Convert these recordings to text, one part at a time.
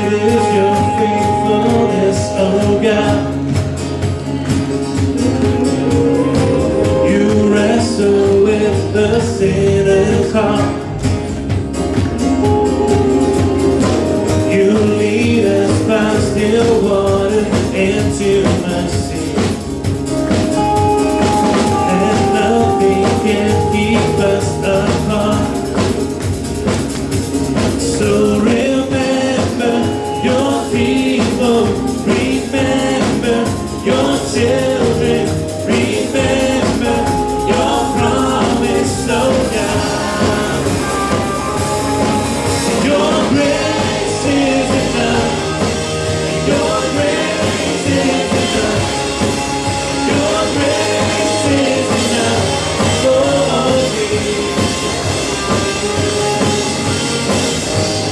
Great is your faithfulness, oh God. You wrestle with the sinner's heart. You lead us by still water into mercy, and nothing can keep us apart. So remember your people, remember your children, remember your promise, oh God. Your grace is enough. Your grace is enough. Your grace is enough for me.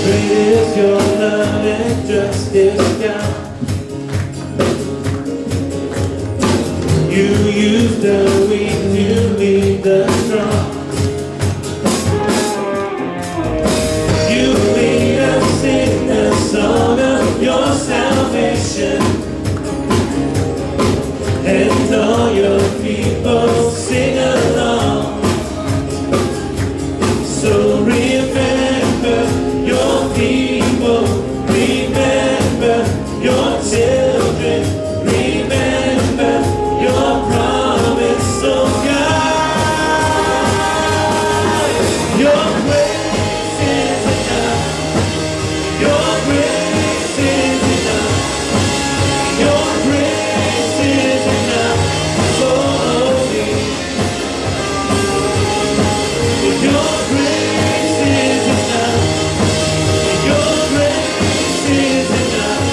Great is your love and justice, God. You use the weak to lead the strong. You lead us in the song of your salvation, and all your people sing along. So remember your people, remember your children, remember your promise, oh God. Your grace is enough. Your grace is enough. Your grace is enough for me. Your grace is enough. Your grace is enough.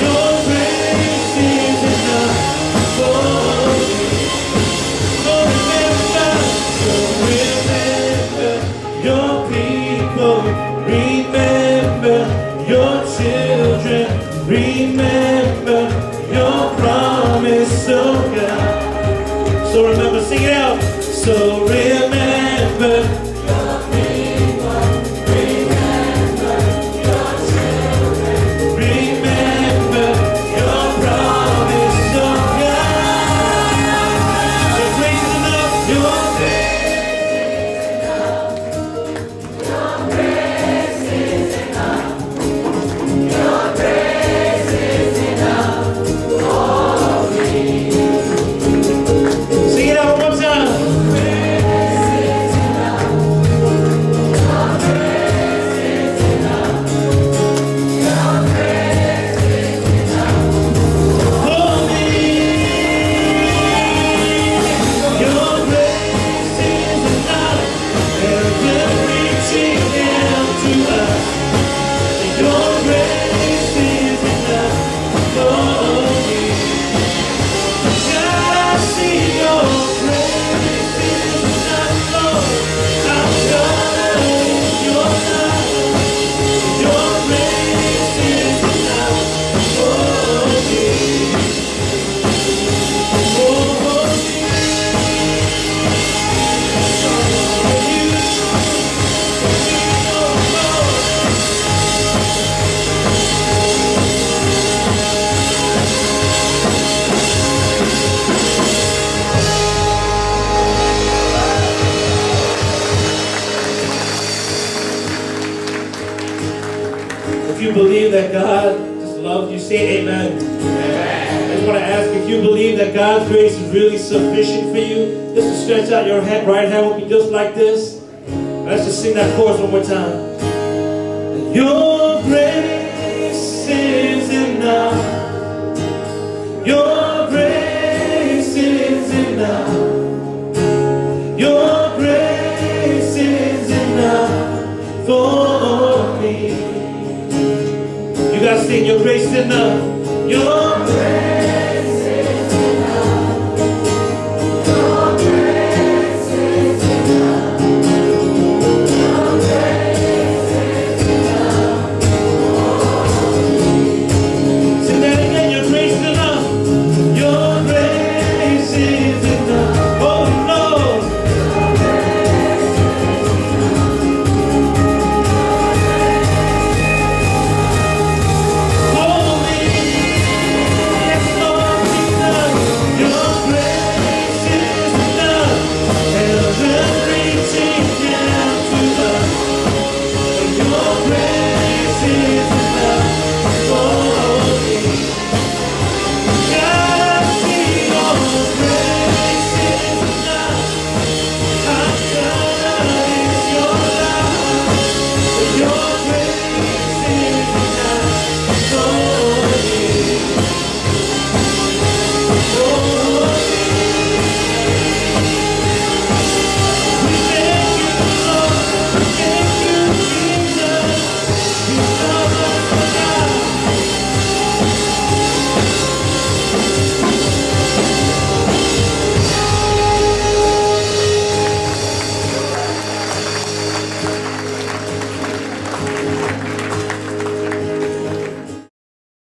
Your grace is enough for me. So remember your people, remember your children, remember your promise, oh God. So remember, sing it out. So remember your people, remember your children, remember your promise, oh God. Your grace is enough. Your sing it out one more time. For me, your grace is enough. Ever reaching out to us. Your grace is enough for me. God, I see your grace is enough, Lord. I'm covered in your love. Your grace is enough for me. For me. If you believe that God just loves you, say amen. I just want to ask, if you believe that God's grace is really sufficient for you, just to stretch out your right hand with me just like this. Let's just sing that chorus one more time. Your grace is enough. Your grace is enough. Your grace is enough for me. You guys sing, your grace is enough. Your grace.